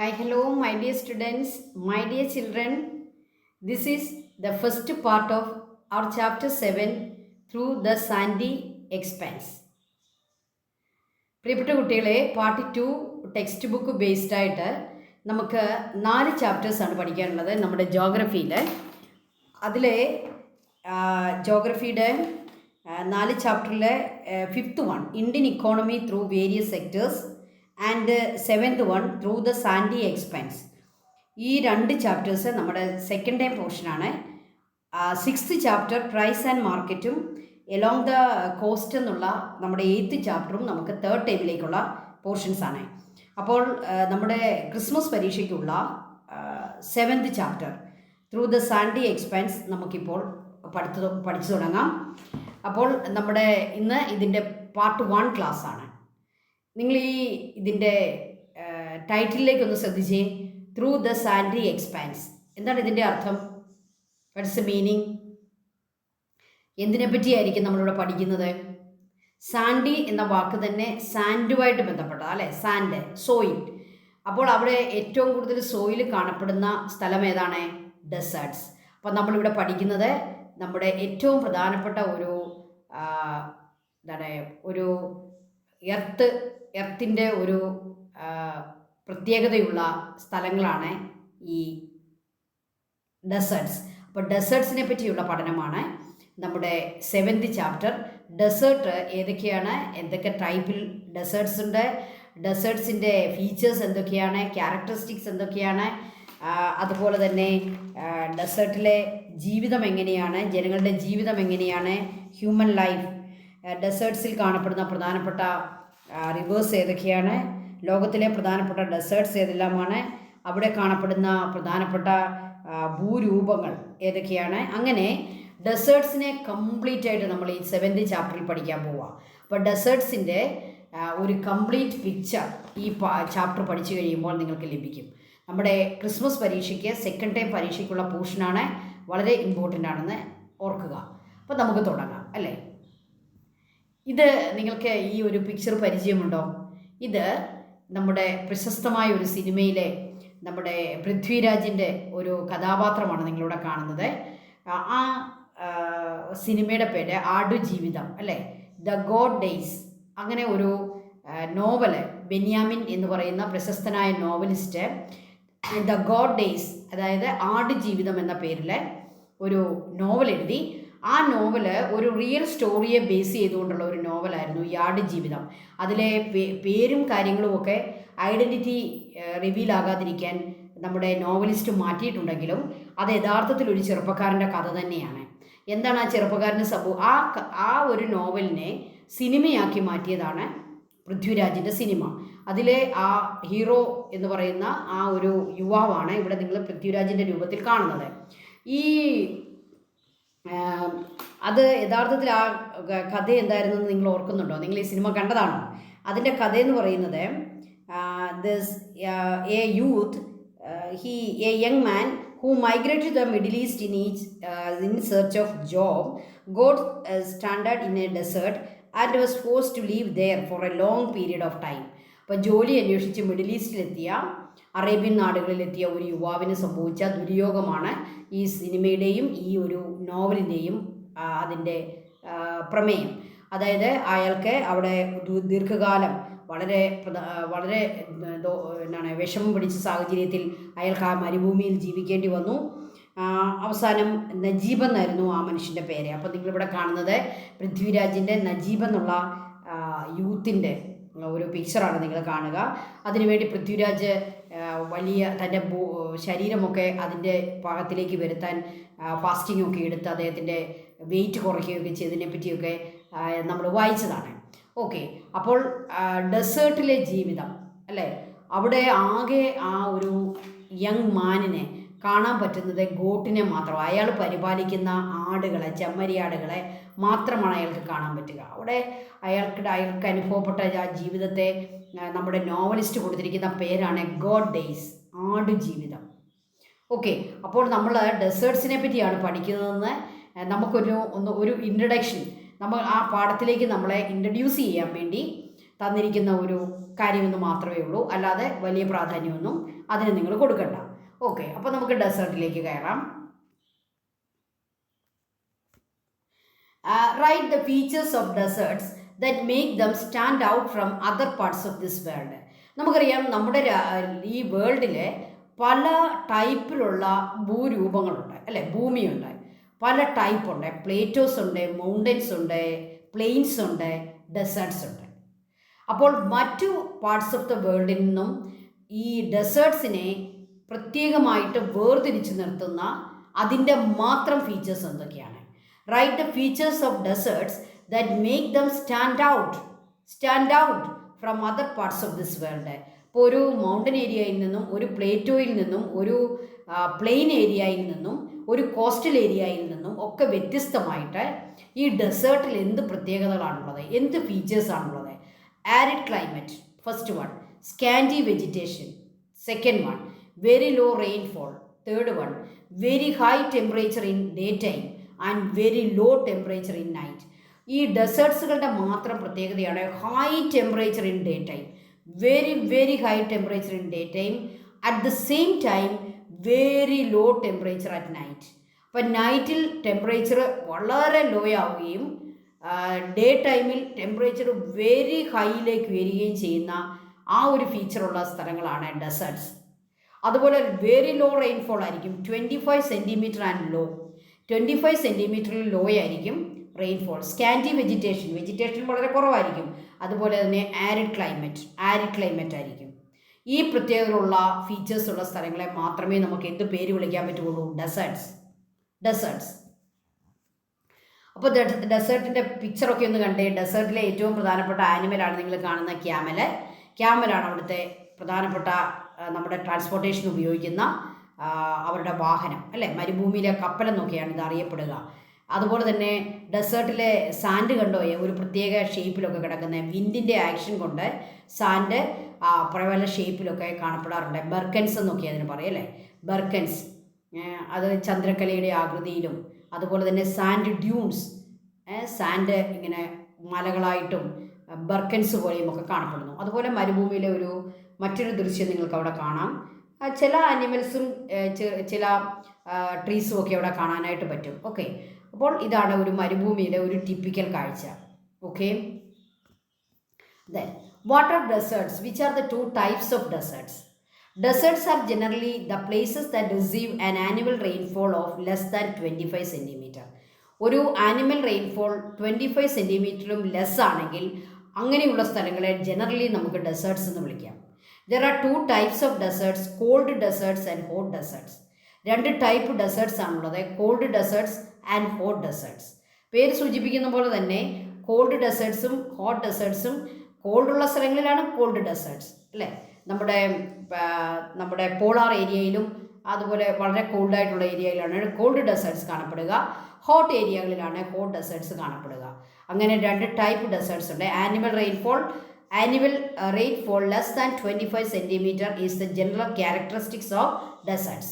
Hi, hello, my dear students, my dear children. This is the first part of our chapter 7 through the sandy expanse. പ്രിയപ്പെട്ട കുട്ടികളെ, part 2 text book based ആയിട്ട് നമുക്ക് 4 ചാപ്റ്റേഴ്സാണ് പഠിക്കാനുള്ളത് നമ്മുടെ ജോഗ്രഫിയിൽ. അതിലെ ജോഗ്രഫിയുടെ 4 ചാപ്റ്ററിലെ 5th one Indian economy through various sectors and 7th one through the sandy expanse. ഈ 2 ചാപ്റ്റേഴ്സ് നമ്മുടെ സെക്കൻഡ് ടൈം പോർഷനാണ്. 6th ചാപ്റ്റർ പ്രൈസ് ആൻഡ് മാർക്കറ്റും എലോങ് ദ കോസ്റ്റ് എന്നുള്ള നമ്മുടെ 8th ചാപ്റ്ററും നമുക്ക് തേർഡ് ടൈമിലേക്കുള്ള പോർഷൻസാണ്. അപ്പോൾ നമ്മുടെ ക്രിസ്മസ് പരീക്ഷയ്ക്കുള്ള 7th chapter through the sandy expanse നമുക്കിപ്പോൾ പഠിച്ചു തുടങ്ങാം. അപ്പോൾ നമ്മുടെ ഇന്ന് ഇതിൻ്റെ പാർട്ട് 1 ക്ലാസ്സാണ്. നിങ്ങൾ ഇതിൻ്റെ ടൈറ്റിലേക്കൊന്ന് ശ്രദ്ധിച്ചേ. Through the Sandy expanse. എന്താണ് ഇതിൻ്റെ അർത്ഥം? What's the meaning? എന്തിനെ പറ്റിയായിരിക്കും നമ്മളിവിടെ പഠിക്കുന്നത്? സാൻഡി എന്ന വാക്ക് തന്നെ സാൻഡുമായിട്ട് ബന്ധപ്പെട്ട അല്ലേ, സാൻഡ്, സോയിൽ. അപ്പോൾ അവിടെ ഏറ്റവും കൂടുതൽ സോയിൽ കാണപ്പെടുന്ന സ്ഥലം ഏതാണ്? ഡെസേർട്സ്. അപ്പോൾ നമ്മളിവിടെ പഠിക്കുന്നത് നമ്മുടെ ഏറ്റവും പ്രധാനപ്പെട്ട ഒരു എർത്തിൻ്റെ ഒരു പ്രത്യേകതയുള്ള സ്ഥലങ്ങളാണ് ഈ ഡെസേർട്സ്. അപ്പോൾ ഡെസേർട്സിനെ പറ്റിയുള്ള പഠനമാണ് നമ്മുടെ 7th ചാപ്റ്റർ. ഡെസേർട്ട് ഏതൊക്കെയാണ്, എന്തൊക്കെ ടൈപ്പിൽ ഡെസേർട്സ് ഉണ്ട്, ഡെസേർട്സിൻ്റെ ഫീച്ചേഴ്സ് എന്തൊക്കെയാണ്, ക്യാരക്ടറിസ്റ്റിക്സ് എന്തൊക്കെയാണ്, അതുപോലെ തന്നെ ഡെസേർട്ടിലെ ജീവിതം എങ്ങനെയാണ്, ജനങ്ങളുടെ ജീവിതം എങ്ങനെയാണ്, ഹ്യൂമൻ ലൈഫ്, ഡെസേർട്സിൽ കാണപ്പെടുന്ന പ്രധാനപ്പെട്ട റിവേഴ്സ് ഏതൊക്കെയാണ്, ലോകത്തിലെ പ്രധാനപ്പെട്ട ഡെസേർട്സ് ഏതെല്ലാമാണ്, അവിടെ കാണപ്പെടുന്ന പ്രധാനപ്പെട്ട ഭൂരൂപങ്ങൾ ഏതൊക്കെയാണ്. അങ്ങനെ ഡെസേർട്സിനെ കംപ്ലീറ്റ് ആയിട്ട് നമ്മൾ ഈ 7th ചാപ്റ്ററിൽ പഠിക്കാൻ പോവുക. അപ്പോൾ ഡെസേർട്സിൻ്റെ ഒരു കംപ്ലീറ്റ് പിക്ചർ ഈ ചാപ്റ്റർ പഠിച്ചു കഴിയുമ്പോൾ നിങ്ങൾക്ക് ലഭിക്കും. നമ്മുടെ ക്രിസ്മസ് പരീക്ഷയ്ക്ക് സെക്കൻഡ് ടൈം പരീക്ഷയ്ക്കുള്ള പോർഷനാണ്, വളരെ ഇമ്പോർട്ടൻ്റ് ആണെന്ന് ഓർക്കുക. അപ്പോൾ നമുക്ക് തുടങ്ങാം അല്ലേ. ഇത് നിങ്ങൾക്ക് ഈ ഒരു പിക്ചർ പരിചയമുണ്ടോ? ഇത് നമ്മുടെ പ്രശസ്തമായ ഒരു സിനിമയിലെ നമ്മുടെ പൃഥ്വിരാജിൻ്റെ ഒരു കഥാപാത്രമാണ് നിങ്ങളിവിടെ കാണുന്നത്. ആ സിനിമയുടെ പേര് ആടുജീവിതം അല്ലേ, ദ ഗോഡ് ഡേയ്സ്. അങ്ങനെ ഒരു നോവല് ബെന്യാമിൻ എന്ന് പറയുന്ന പ്രശസ്തനായ നോവലിസ്റ്റ് ദ ഗോഡ് ഡേയ്സ്, അതായത് ആടുജീവിതം എന്ന പേരിൽ ഒരു നോവൽ എഴുതി. ആ നോവല് ഒരു റിയൽ സ്റ്റോറിയെ ബേസ് ചെയ്തുകൊണ്ടുള്ള ഒരു നോവലായിരുന്നു ഈ ആടുജീവിതം. അതിലെ പേരും കാര്യങ്ങളും ഒക്കെ ഐഡൻറ്റിറ്റി റിവീൽ ആകാതിരിക്കാൻ നമ്മുടെ നോവലിസ്റ്റ് മാറ്റിയിട്ടുണ്ടെങ്കിലും അത് യഥാർത്ഥത്തിൽ ഒരു ചെറുപ്പക്കാരൻ്റെ കഥ തന്നെയാണ്. എന്താണ് ആ ചെറുപ്പക്കാരൻ്റെ സംഭവം? ആ ഒരു നോവലിനെ സിനിമയാക്കി മാറ്റിയതാണ് പൃഥ്വിരാജിൻ്റെ സിനിമ. അതിലെ ആ ഹീറോ എന്ന് പറയുന്ന ആ ഒരു യുവാവാണ് ഇവിടെ നിങ്ങൾ പൃഥ്വിരാജിൻ്റെ രൂപത്തിൽ കാണുന്നത്. അത് യഥാർത്ഥത്തിൽ ആ കഥ എന്തായിരുന്നെന്ന് നിങ്ങൾ ഓർക്കുന്നുണ്ടോ? നിങ്ങൾ ഈ സിനിമ കണ്ടതാണോ? അതിൻ്റെ കഥയെന്ന് പറയുന്നത് A young man who migrated to the Middle East in search of job, got stranded in a desert and was forced to live there for a long period of time. അപ്പോൾ ജോലി അന്വേഷിച്ച് middle ഈസ്റ്റിലെത്തിയ, Arabian നാടുകളിലെത്തിയ ഒരു യുവാവിന് സംഭവിച്ച ദുര്യോഗമാണ് ഈ സിനിമയുടെയും ഈ ഒരു നോവലിൻ്റെയും അതിൻ്റെ പ്രമേയം. അതായത് അയാൾക്ക് അവിടെ ദീർഘകാലം വളരെ വിഷമം പിടിച്ച സാഹചര്യത്തിൽ അയാൾക്ക് ആ മരുഭൂമിയിൽ ജീവിക്കേണ്ടി വന്നു. അവസാനം നജീബ് എന്നായിരുന്നു ആ മനുഷ്യൻ്റെ പേര്. അപ്പോൾ നിങ്ങളിവിടെ കാണുന്നത് പൃഥ്വിരാജിൻ്റെ നജീബ് എന്നുള്ള യൂത്തിൻ്റെ ഒരു പിക്ചറാണ് നിങ്ങൾ കാണുക. അതിനുവേണ്ടി പൃഥ്വിരാജ് വലിയ തൻ്റെ ശരീരമൊക്കെ അതിൻ്റെ പാകത്തിലേക്ക് വരുത്താൻ ഫാസ്റ്റിംഗ് ഒക്കെ എടുത്ത് അദ്ദേഹത്തിൻ്റെ വെയിറ്റ് കുറയ്ക്കുകയൊക്കെ ചെയ്തതിനെ പറ്റിയൊക്കെ നമ്മൾ വായിച്ചതാണ്. ഓക്കെ, അപ്പോൾ ഡെസേർട്ടിലെ ജീവിതം അല്ലേ, അവിടെ ആകെ ആ ഒരു യങ് മാനിനെ കാണാൻ പറ്റുന്നത് ഗോട്ടിനെ മാത്രം, അയാൾ പരിപാലിക്കുന്ന ആടുകളെ, ചെമ്മരിയാടുകളെ മാത്രമാണ് അയാൾക്ക് കാണാൻ പറ്റുക. അവിടെ അയാൾക്ക് അനുഭവപ്പെട്ട ആ ജീവിതത്തെ നമ്മുടെ നോവലിസ്റ്റ് കൊടുത്തിരിക്കുന്ന പേരാണ് ഗോഡ് ഡേയ്സ്, ആടുജീവിതം. ഓക്കെ, അപ്പോൾ നമ്മൾ ഡെസേർട്സിനെ പറ്റിയാണ് പഠിക്കുന്നതെന്ന് ഒരു ഇൻട്രഡക്ഷൻ, നമ്മൾ ആ പാഠത്തിലേക്ക് നമ്മളെ ഇൻട്രഡ്യൂസ് ചെയ്യാൻ വേണ്ടി തന്നിരിക്കുന്ന ഒരു കാര്യമെന്ന് മാത്രമേ ഉള്ളൂ. അല്ലാതെ വലിയ പ്രാധാന്യമൊന്നും അതിന് നിങ്ങൾ കൊടുക്കണ്ട. ഓക്കെ, അപ്പോൾ നമുക്ക് ഡെസേർട്ടിലേക്ക് കയറാം. Write the features of deserts that make them stand out from other parts of this world. നമുക്കറിയാം, നമ്മുടെ ഈ വേൾഡിലെ പല ടൈപ്പിലുള്ള ഭൂരൂപങ്ങളുണ്ട് അല്ലേ, ഭൂമിയുണ്ട്, പല ടൈപ്പുണ്ട്. പ്ലേറ്റോസ് ഉണ്ട്, മൗണ്ടൻസ് ഉണ്ട്, പ്ലെയിൻസ് ഉണ്ട്, ഡെസേർട്സ് ഉണ്ട്. അപ്പോൾ മറ്റു പാർട്സ് ഓഫ് ദ വേൾഡിൽ നിന്നും ഈ ഡെസേർട്സിനെ പ്രത്യേകമായിട്ട് വേർതിരിച്ച് നിർത്തുന്ന അതിൻ്റെ മാത്രം ഫീച്ചേഴ്സ് എന്തൊക്കെയാണ്? Write the features of deserts that make them stand out from other parts of this world. ഇപ്പോൾ ഒരു മൗണ്ടൻ ഏരിയയിൽ നിന്നും, ഒരു പ്ലേറ്റോയിൽ നിന്നും, ഒരു പ്ലെയിൻ ഏരിയയിൽ നിന്നും, ഒരു കോസ്റ്റൽ ഏരിയയിൽ നിന്നും ഒക്കെ വ്യത്യസ്തമായിട്ട് ഈ ഡെസേർട്ടിൽ എന്ത് പ്രത്യേകതകളാണുള്ളത്, എന്ത് ഫീച്ചേഴ്സാണുള്ളത്? Arid climate, first one. Scanty vegetation, second one. Very low rainfall, third one. Very high temperature in day time and very low temperature in night. ഈ ഡെസേർട്സുകളുടെ മാത്രം പ്രത്യേകതയാണ് high temperature in day time, very high temperature in day time, at the same time very low temperature at night. അപ്പം നൈറ്റിൽ temperature വളരെ law ആവുകയും day ടൈമിൽ temperature very ഹൈയിലേക്ക് വരികയും ചെയ്യുന്ന ആ ഒരു ഫീച്ചറുള്ള സ്ഥലങ്ങളാണ് ഡെസേർട്സ്. അതുപോലെ വെരി ലോ റെയിൻഫോൾ ആയിരിക്കും, 25 സെൻറ്റിമീറ്റർ ആൻഡ് ലോ. 25 സെൻറ്റിമീറ്ററിൽ ലോ ആയിരിക്കും റെയിൻഫോൾ. സ്കാൻറ്റി വെജിറ്റേഷൻ വളരെ കുറവായിരിക്കും. അതുപോലെ തന്നെ ആരിഡ് ക്ലൈമറ്റ് ആയിരിക്കും. ഈ പ്രത്യേകതയുള്ള ഫീച്ചേഴ്സുള്ള സ്ഥലങ്ങളെ മാത്രമേ നമുക്ക് എന്ത് പേര് വിളിക്കാൻ പറ്റുള്ളൂ? ഡെസേർട്സ്. അപ്പോൾ ഡെസേർട്ടിൻ്റെ പിക്ചറൊക്കെ ഒന്ന് കണ്ടേ. ഡെസേർട്ടിലെ ഏറ്റവും പ്രധാനപ്പെട്ട ആനിമലാണ് നിങ്ങൾ കാണുന്ന ക്യാമലാണ് അവിടുത്തെ പ്രധാനപ്പെട്ട നമ്മുടെ ട്രാൻസ്പോർട്ടേഷൻ ഉപയോഗിക്കുന്ന അവരുടെ വാഹനം അല്ലേ. മരുഭൂമിയിലെ കപ്പലെന്നൊക്കെയാണ് ഇത് അറിയപ്പെടുക. അതുപോലെ തന്നെ ഡെസേർട്ടിലെ സാൻഡ് കണ്ടോ, ഒരു പ്രത്യേക ഷേപ്പിലൊക്കെ കിടക്കുന്ന വിൻഡിൻ്റെ ആക്ഷൻ കൊണ്ട് സാൻഡ് പല ഷേപ്പിലൊക്കെ കാണപ്പെടാറുണ്ട്. ബർക്കൻസ് എന്നൊക്കെ അതിന് പറയും അല്ലേ, ബർക്കൻസ്. അത് ചന്ദ്രക്കലയുടെ ആകൃതിയിലും, അതുപോലെ തന്നെ സാൻഡ് ഡ്യൂൺസ്, സാൻഡ് ഇങ്ങനെ മലകളായിട്ടും ബർക്കൻസ് പോലെയും ഒക്കെ കാണപ്പെടുന്നു. അതുപോലെ മരുഭൂമിയിലെ മറ്റൊരു ദൃശ്യം നിങ്ങൾക്ക് അവിടെ കാണാം. ചില ആനിമൽസും ചില ട്രീസും ഒക്കെ അവിടെ കാണാനായിട്ട് പറ്റും. ഓക്കെ, അപ്പോൾ ഇതാണ് ഒരു മരുഭൂമിയിലെ ഒരു ടിപ്പിക്കൽ കാഴ്ച. Okay, then what are deserts? Which are the 2 types of deserts? Deserts are generally the places that receive an annual rainfall of less than 25 centimeter. ഒരു ആനിമൽ റെയിൻഫോൾ 25 സെൻറ്റിമീറ്ററിലും ലെസ് ആണെങ്കിൽ അങ്ങനെയുള്ള സ്ഥലങ്ങളെ ജനറലി നമുക്ക് ഡെസേർട്സ് എന്ന് വിളിക്കാം. There are 2 types of deserts, cold deserts and hot deserts. 2 type deserts ആണുള്ളത്, cold deserts and hot deserts. പേര് സൂചിപ്പിക്കുന്ന പോലെ തന്നെ കോൾഡ് ഡെസേർട്സും ഹോട്ട് ഡെസേർട്സും, കോൾഡുള്ള സ്ഥലങ്ങളിലാണ് കോൾഡ് ഡെസേർട്സ് അല്ലേ. നമ്മുടെ പോളാർ ഏരിയയിലും അതുപോലെ വളരെ കോൾഡായിട്ടുള്ള ഏരിയയിലാണ് കോൾഡ് ഡെസേർട്സ് കാണപ്പെടുക. ഹോട്ട് ഏരിയകളിലാണ് ഹോട്ട് ഡെസേർട്സ് കാണപ്പെടുക. അങ്ങനെ 2 ടൈപ്പ് ഡെസേർട്സ് ഉണ്ട്. Annual rainfall less than 25 centimeter is the general characteristics of deserts.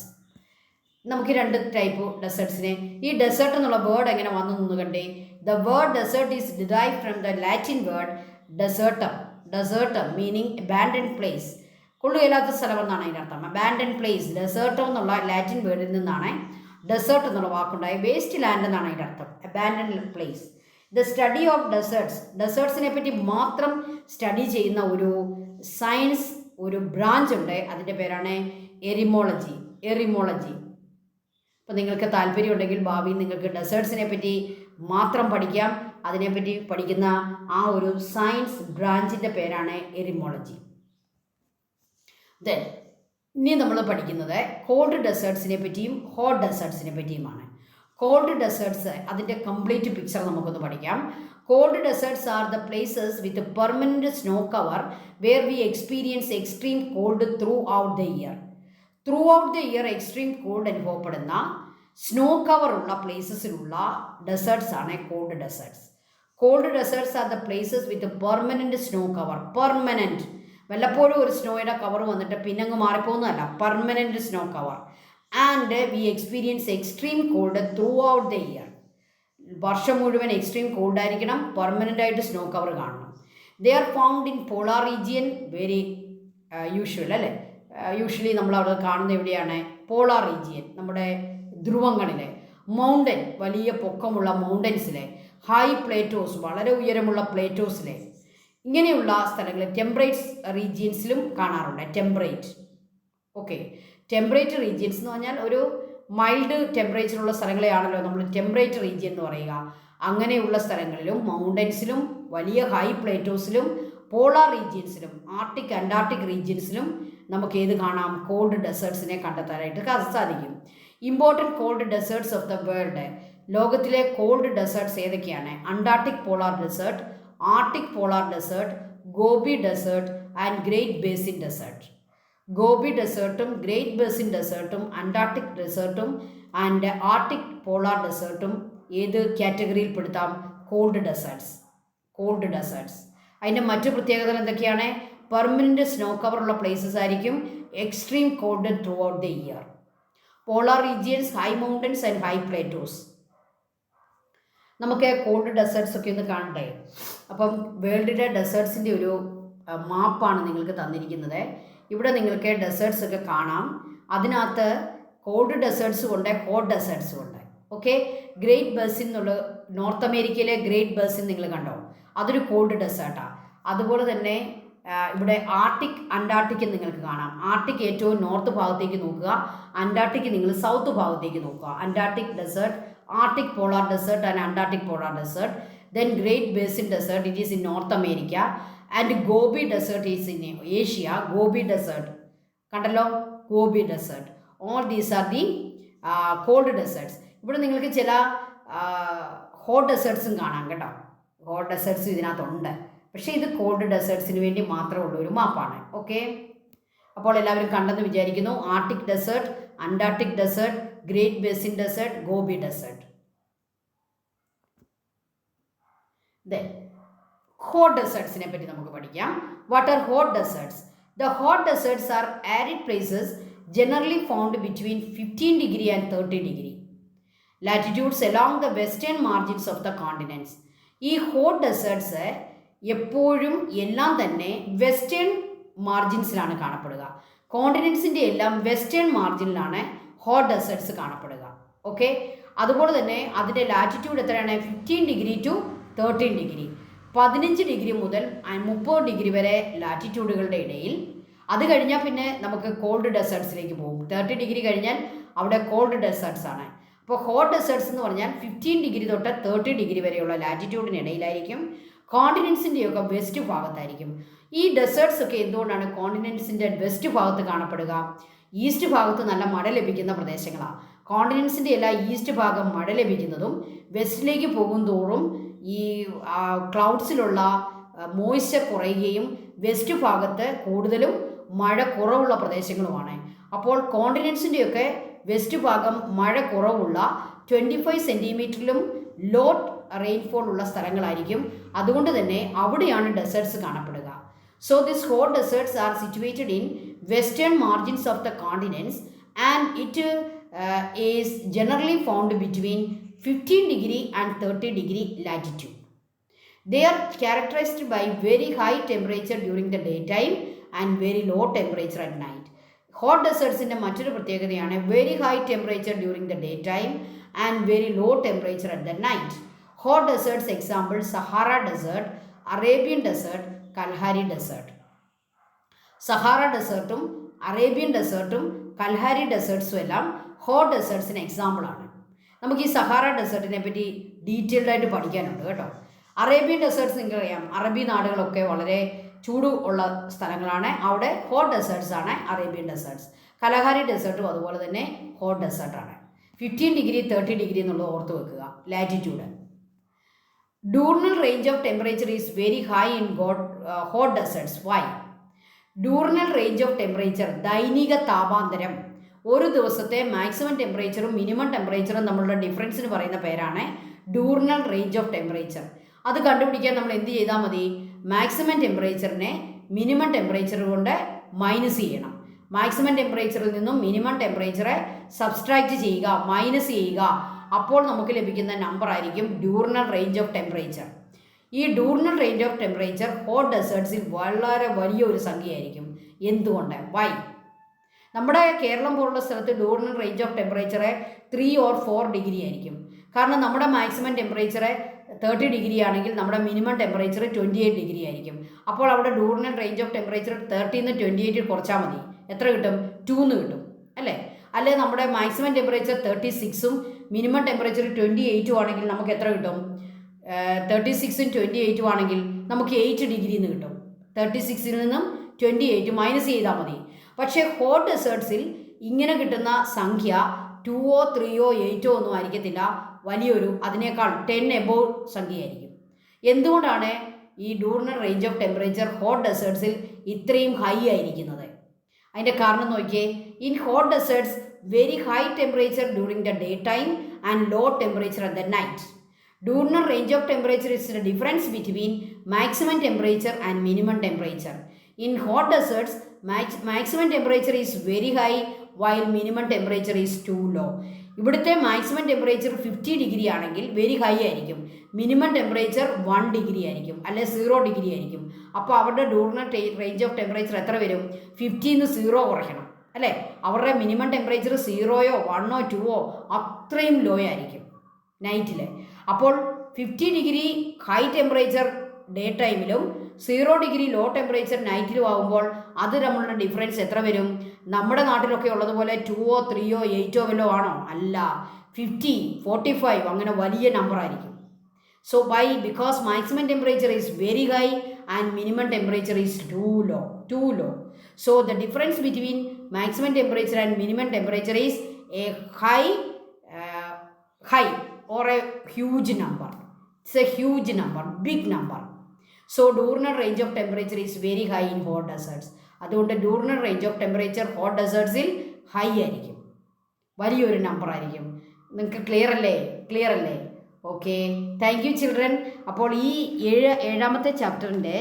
നമുക്ക് 2 ടൈപ്പ് ഡെസേർട്സിനെ, ഈ ഡെസേർട്ട് എന്നുള്ള വേർഡ് എങ്ങനെ വന്നു എന്ന് കണ്ടേ. The word desert is derived from the Latin word desertum meaning abandoned place, കൊള്ളുകയില്ലാത്ത സ്ഥലം എന്നാണ് അതിൻ്റെ അർത്ഥം. അബാൻഡൻഡ് പ്ലേസ്, ഡെസേർട്ടോ എന്നുള്ള ലാറ്റിൻ വേർഡിൽ നിന്നാണ് ഡെസേർട്ട് എന്നുള്ള വാക്കുണ്ടായി. വേസ്റ്റ് ലാൻഡ് എന്നാണ് അതിൻ്റെ അർത്ഥം, abandoned place. The study of ഡെസേർട്സിനെ പറ്റി മാത്രം സ്റ്റഡി ചെയ്യുന്ന ഒരു സയൻസ്, ഒരു ബ്രാഞ്ച് ഉണ്ട്. അതിൻ്റെ പേരാണ് എറിമോളജി. അപ്പോൾ നിങ്ങൾക്ക് താല്പര്യമുണ്ടെങ്കിൽ ഭാവിയിൽ നിങ്ങൾക്ക് ഡെസേർട്സിനെ പറ്റി മാത്രം പഠിക്കാം. അതിനെപ്പറ്റി പഠിക്കുന്ന ആ ഒരു സയൻസ് ബ്രാഞ്ചിൻ്റെ പേരാണ് എറിമോളജി. ദെൻ ഇനി നമ്മൾ പഠിക്കുന്നത് കോൾഡ് ഡെസേർട്സിനെ പറ്റിയും ഹോട്ട് ഡെസേർട്സിനെ പറ്റിയുമാണ്. കോൾഡ് ഡെസേർട്സ്, അതിൻ്റെ കംപ്ലീറ്റ് പിക്ചർ നമുക്കൊന്ന് പഠിക്കാം. Cold deserts are the places with permanent snow cover where we experience extreme cold throughout the year extreme cold അനുഭവപ്പെടുന്ന സ്നോ കവറുള്ള പ്ലേസസിലുള്ള ഡെസേർട്സ് ആണ് cold deserts. Cold deserts are the places with permanent snow cover. Permanent, വല്ലപ്പോഴും ഒരു സ്നോയുടെ cover വന്നിട്ട് പിന്നങ്ങ് മാറിപ്പോകുന്നതല്ല, permanent snow cover. And we experience extreme cold throughout the year. വർഷം മുഴുവൻ എക്സ്ട്രീം കോൾഡ് ആയിരിക്കണം, പെർമനൻ്റ് ആയിട്ട് സ്നോ കവർ കാണണം. They are found in polar region, very usual അല്ലേ. യൂഷ്വലി നമ്മൾ അവിടെ കാണുന്ന എവിടെയാണ്? പോളാർ റീജിയൻ, നമ്മുടെ ധ്രുവങ്ങളിലെ. മൗണ്ടൻ, വലിയ പൊക്കമുള്ള മൗണ്ടൻസിലെ. ഹൈ പ്ലേറ്റോസ്, വളരെ ഉയരമുള്ള പ്ലേറ്റോസിലെ. ഇങ്ങനെയുള്ള സ്ഥലങ്ങളിൽ ടെമ്പറേറ്റ് റീജിയൻസിലും കാണാറുണ്ട്. Temperate, okay. ടെമ്പറേറ്റ് റീജിയൻസ് എന്ന് പറഞ്ഞാൽ ഒരു മൈൽഡ് ടെമ്പറേച്ചറുള്ള സ്ഥലങ്ങളെയാണല്ലോ നമ്മൾ ടെമ്പറേറ്റ് റീജിയൻ എന്ന് പറയുക. അങ്ങനെയുള്ള സ്ഥലങ്ങളിലും മൗണ്ടൻസിലും വലിയ ഹൈ പ്ലേറ്റോസിലും പോളാർ റീജിയൻസിലും ആർട്ടിക് അന്റാർട്ടിക് റീജിയൻസിലും നമുക്ക് ഏത് കാണാം? കോൾഡ് ഡെസേർട്സിനെ കണ്ടെത്താനായിട്ട് സാധിക്കും. Important cold deserts of the world, ലോകത്തിലെ കോൾഡ് ഡെസേർട്സ് ഏതൊക്കെയാണ്? Antarctic polar desert, Arctic polar desert, Gobi desert and great basin desert. Gobi ഡെസേർട്ടും ഗ്രേറ്റ് ബേസിൻ ഡെസേർട്ടും അന്റാർട്ടിക് ഡെസേർട്ടും ആൻഡ് ആർട്ടിക് പോളാർ ഡെസേർട്ടും ഏത് കാറ്റഗറിയിൽ പെടുത്താം? Cold deserts. Cold deserts. അതിൻ്റെ മറ്റു പ്രത്യേകതകൾ എന്തൊക്കെയാണ്? പെർമനൻറ്റ് സ്നോ കവറുള്ള പ്ലേസസ് ആയിരിക്കും. Extreme cold throughout the year. Polar regions, high mountains and high Plato's. നമുക്ക് കോൾഡ് ഡെസേർട്സ് ഒക്കെ ഒന്ന് കാണണ്ടേ? അപ്പം വേൾഡിലെ ഡെസേർട്സിൻ്റെ ഒരു മാപ്പാണ് നിങ്ങൾക്ക് തന്നിരിക്കുന്നത്. ഇവിടെ നിങ്ങൾക്ക് ഡെസേർട്സ് ഒക്കെ കാണാം. അതിനകത്ത് കോൾഡ് ഡെസേർട്സ് കൊണ്ട് ഹോട്ട് ഡെസേർട്സും ഉണ്ട്. ഓക്കെ. ഗ്രേറ്റ് ബേസിൻ എന്നുള്ള നോർത്ത് അമേരിക്കയിലെ ഗ്രേറ്റ് ബേസിൻ നിങ്ങൾ കണ്ടോ? അതൊരു കോൾഡ് ഡെസേർട്ടാണ്. അതുപോലെ തന്നെ ഇവിടെ ആർട്ടിക് അന്റാർട്ടിക് നിങ്ങൾക്ക് കാണാം. ആർട്ടിക് ഏറ്റവും നോർത്ത് ഭാഗത്തേക്ക് നോക്കുക, അന്റാർട്ടിക് നിങ്ങൾ സൗത്ത് ഭാഗത്തേക്ക് നോക്കുക. Antarctic desert, Arctic polar desert and Antarctic polar desert. Then great basin desert, it is in North America. And Gobi desert is in Asia. Gobi desert കണ്ടല്ലോ, Gobi desert. All these are the cold deserts. ഇവിടെ നിങ്ങൾക്ക് ചില hot ഡെസേർട്ട്സും കാണാം കേട്ടോ. Hot desserts ഇതിനകത്തുണ്ട്. പക്ഷേ ഇത് called ഡെസേർട്ട്സിന് വേണ്ടി മാത്രമുള്ള ഒരു മാപ്പാണ്. ഓക്കെ. അപ്പോൾ എല്ലാവരും കണ്ടെന്ന് വിചാരിക്കുന്നു. Arctic desert, Antarctic desert, great basin desert, Gobi desert. Hot ഡെസേർട്ട്സിനെ പറ്റി നമുക്ക് പഠിക്കാം. What are hot deserts? The hot deserts are arid places generally found between 15 degree and 30 degree latitudes along the western margins of the continents. ഈ hot desserts എപ്പോഴും എല്ലാം തന്നെ western മാർജിൻസിലാണ് കാണപ്പെടുക. കോണ്ടിനെൻസിൻ്റെ എല്ലാം western മാർജിനിലാണ് hot desserts കാണപ്പെടുക. Okay. അതുപോലെ തന്നെ അതിൻ്റെ latitude എത്രയാണ്? 15 degree to 13 degree. 15 degree മുതൽ 30 ഡിഗ്രി വരെ ലാറ്റിറ്റ്യൂഡുകളുടെ ഇടയിൽ. അത് കഴിഞ്ഞാൽ പിന്നെ നമുക്ക് കോൾഡ് ഡെസേർട്ട്സിലേക്ക് പോകും. 30 ഡിഗ്രി കഴിഞ്ഞാൽ അവിടെ കോൾഡ് ഡെസേർട്ട്സ് ആണ്. അപ്പോൾ ഹോട്ട് ഡെസേർട്ട്സ് എന്ന് പറഞ്ഞാൽ 15 ഡിഗ്രി തൊട്ട് 30 ഡിഗ്രി വരെയുള്ള ലാറ്റിറ്റ്യൂഡിനിടയിലായിരിക്കും. കോണ്ടിനെൻസിൻ്റെയൊക്കെ വെസ്റ്റ് ഭാഗത്തായിരിക്കും. ഈ ഡെസേർട്ട്സ് ഒക്കെ എന്തുകൊണ്ടാണ് കോണ്ടിനെൻസിൻ്റെ വെസ്റ്റ് ഭാഗത്ത് കാണപ്പെടുക? ഈസ്റ്റ് ഭാഗത്ത് നല്ല മഴ ലഭിക്കുന്ന പ്രദേശങ്ങളാണ്. കോണ്ടിനെൻസിൻ്റെ എല്ലാ ഈസ്റ്റ് ഭാഗം മഴ ലഭിക്കുന്നതും വെസ്റ്റിലേക്ക് പോകും തോറും ഈ ക്ലൗഡ്സിലുള്ള മോയ്സ്ചർ കുറയുകയും വെസ്റ്റ് ഭാഗത്ത് കൂടുതലും മഴ കുറവുള്ള പ്രദേശങ്ങളുമാണ്. അപ്പോൾ കോണ്ടിനെൻസിൻ്റെയൊക്കെ വെസ്റ്റ് ഭാഗം മഴ കുറവുള്ള 25 സെൻറ്റിമീറ്ററിലും ലോ റെയിൻഫോൾ ഉള്ള സ്ഥലങ്ങളായിരിക്കും. അതുകൊണ്ട് തന്നെ അവിടെയാണ് ഡെസേർട്ട്സ് കാണപ്പെടുക. So this hot deserts are situated in western margins of the continents and it is generally found between 15 degree and 30 degree latitude. They are characterized by very high temperature during the daytime and very low temperature at night. Hot ഡെസേർട്ട്സിൻ്റെ മറ്റൊരു പ്രത്യേകതയാണ് very high temperature during the day time and very low temperature at the night. Hot deserts example Sahara desert, Arabian desert, Kalahari desert. Sahara ഡെസേർട്ടും Arabian ഡെസേർട്ടും Kalahari ഡെസേർട്ട്സും എല്ലാം hot ഡെസേർട്ട്സിന് എക്സാമ്പിളാണ്. നമുക്ക് ഈ സഹാറ ഡെസേർട്ടിനെ പറ്റി ഡീറ്റെയിൽഡ് ആയിട്ട് പഠിക്കാനുണ്ട് കേട്ടോ. അറേബ്യൻ ഡെസേർട്ട്സ് നിങ്ങൾക്കറിയാം, അറബി നാടുകളൊക്കെ വളരെ ചൂട് ഉള്ള സ്ഥലങ്ങളാണ്. അവിടെ ഹോട്ട് ഡെസേർട്ട്സ് ആണ് അറേബ്യൻ ഡെസേർട്ട്സ്. കലഹാരി ഡെസേർട്ടും അതുപോലെ തന്നെ ഹോട്ട് ഡെസേർട്ടാണ്. 15 ഡിഗ്രി 30 ഡിഗ്രി എന്നുള്ളത് ഓർത്ത് വെക്കുക latitude. Diurnal range of temperature is very high in hot deserts. Why? Diurnal range of temperature, ദൈനിക താപാന്തരം, ഒരു ദിവസത്തെ മാക്സിമം ടെമ്പറേച്ചറും മിനിമം ടെമ്പറേച്ചറും തമ്മിലുള്ള ഡിഫറൻസിന് പറയുന്ന പേരാണ് ഡൂർണൽ റേഞ്ച് ഓഫ് ടെമ്പറേച്ചർ. അത് കണ്ടുപിടിക്കാൻ നമ്മൾ എന്ത് ചെയ്താൽ മതി? മാക്സിമം ടെമ്പറേച്ചറിനെ മിനിമം ടെമ്പറേച്ചർ കൊണ്ട് മൈനസ് ചെയ്യണം. മാക്സിമം ടെമ്പറേച്ചറിൽ നിന്നും മിനിമം ടെമ്പറേച്ചറെ സബ്സ്ട്രാക്റ്റ് ചെയ്യുക, മൈനസ് ചെയ്യുക. അപ്പോൾ നമുക്ക് ലഭിക്കുന്ന നമ്പർ ആയിരിക്കും ഡ്യൂർണൽ റേഞ്ച് ഓഫ് ടെമ്പറേച്ചർ. ഈ diurnal range of temperature hot ഡെസേർട്സിൽ വളരെ വലിയൊരു സംഖ്യയായിരിക്കും. എന്തുകൊണ്ട്? വൈ? നമ്മുടെ കേരളം പോലുള്ള സ്ഥലത്ത് diurnal range of temperature 3 or 4 degree ആയിരിക്കും. കാരണം നമ്മുടെ മാക്സിമം ടെമ്പറേച്ചർ 30 ഡിഗ്രി ആണെങ്കിൽ നമ്മുടെ മിനിമം ടെമ്പറേച്ചർ 28 ഡിഗ്രി ആയിരിക്കും. അപ്പോൾ അവിടെ ഡൂർണൽ റേഞ്ച് ഓഫ് ടെമ്പറേച്ചർ 30 28 കുറച്ചാൽ മതി. എത്ര കിട്ടും? 2 കിട്ടും അല്ലേ? അല്ലെ നമ്മുടെ മാക്സിമം ടെമ്പറേച്ചർ 36ഉം മിനിമം ടെമ്പറേച്ചർ 28 ആണെങ്കിൽ നമുക്ക് എത്ര കിട്ടും? 36ഉം 28ഉം ആണെങ്കിൽ നമുക്ക് 8 ഡിഗ്രി എന്ന് കിട്ടും. 36ൽ നിന്നും 28 മൈനസ് ചെയ്താൽ മതി. പക്ഷേ ഹോട്ട് ഡെസേർട്സിൽ ഇങ്ങനെ കിട്ടുന്ന സംഖ്യ 2 3 8 ഒന്നും ആയിരിക്കത്തില്ല. വലിയൊരു അതിനേക്കാൾ 10 എബോവ് സംഖ്യയായിരിക്കും. എന്തുകൊണ്ടാണ് ഈ diurnal range of temperature hot ഡെസേർട്സിൽ ഇത്രയും ഹൈ ആയിരിക്കുന്നത്? അതിൻ്റെ കാരണം നോക്കിയേ. In hot deserts very high temperature during the day time and low temperature at the night. Diurnal range of temperature is the difference between maximum temperature and minimum temperature. In hot deserts, maximum temperature is very high while minimum temperature is too low. ഇവിടുത്തെ maximum temperature 50 degree ആണെങ്കിൽ very high ആയിരിക്കും. Minimum temperature 1 degree ആയിരിക്കും, അല്ലെ 0 degree ആയിരിക്കും. അപ്പോൾ അവരുടെ ഡൂർണൽ range of temperature എത്ര വരും? 50 0 കുറയ്ക്കണം അല്ലേ? അവരുടെ മിനിമം ടെമ്പറേച്ചർ 0 1 2 അത്രയും ലോ ആയിരിക്കും നൈറ്റിൽ. അപ്പോൾ 50 ഡിഗ്രി ഹൈ ടെമ്പറേച്ചർ ഡേ ടൈമിലും 0 ഡിഗ്രി ലോ ടെമ്പറേച്ചർ നൈറ്റിലും ആകുമ്പോൾ അത് നമ്മളുടെ ഡിഫറൻസ് എത്ര വരും? നമ്മുടെ നാട്ടിലൊക്കെ ഉള്ളതുപോലെ 2 3 8 വല്ലോ ആണോ? അല്ല, 50 45 അങ്ങനെ വലിയ നമ്പർ ആയിരിക്കും. So because maximum temperature is very high and minimum temperature is too low. So the difference between maximum temperature and minimum temperature is a high or a huge number. It's a huge number, big number. So diurnal range of temperature is very high in hot deserts. അതുകൊണ്ട് diurnal range of temperature hot desertsൽ high ആയിരിക്കും, വലിയൊരു number ആയിരിക്കും. നിങ്ങൾക്ക് clear അല്ലേ? Okay, thank you children. അപ്പോൾ ഈ ഏഴാമത്തെ ചാപ്റ്ററിൻ്റെ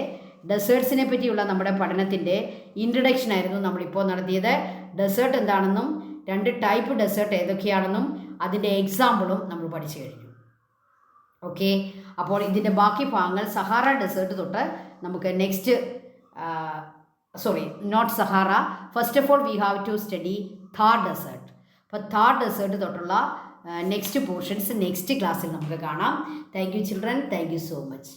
ഡെസേർട്സിനെ പറ്റിയുള്ള നമ്മുടെ പഠനത്തിൻ്റെ ഇൻട്രഡക്ഷൻ ആയിരുന്നു നമ്മളിപ്പോൾ നടത്തിയത്. ഡെസേർട്ട് എന്താണെന്നും 2 ടൈപ്പ് ഡെസേർട്ട് ഏതൊക്കെയാണെന്നും അതിൻ്റെ എക്സാമ്പിളും നമ്മൾ പഠിച്ചു കഴിഞ്ഞു. ഓക്കെ, അപ്പോൾ ഇതിൻ്റെ ബാക്കി ഭാഗങ്ങൾ സഹാറ ഡെസേർട്ട് തൊട്ട് നമുക്ക് next not Sahara, first of all we have to study Thar desert. അപ്പോൾ താർ ഡെസേർട്ട് തൊട്ടുള്ള നെക്സ്റ്റ് പോർഷൻസ് നെക്സ്റ്റ് ക്ലാസ്സിൽ നമുക്ക് കാണാം. Thank you children, thank you so much.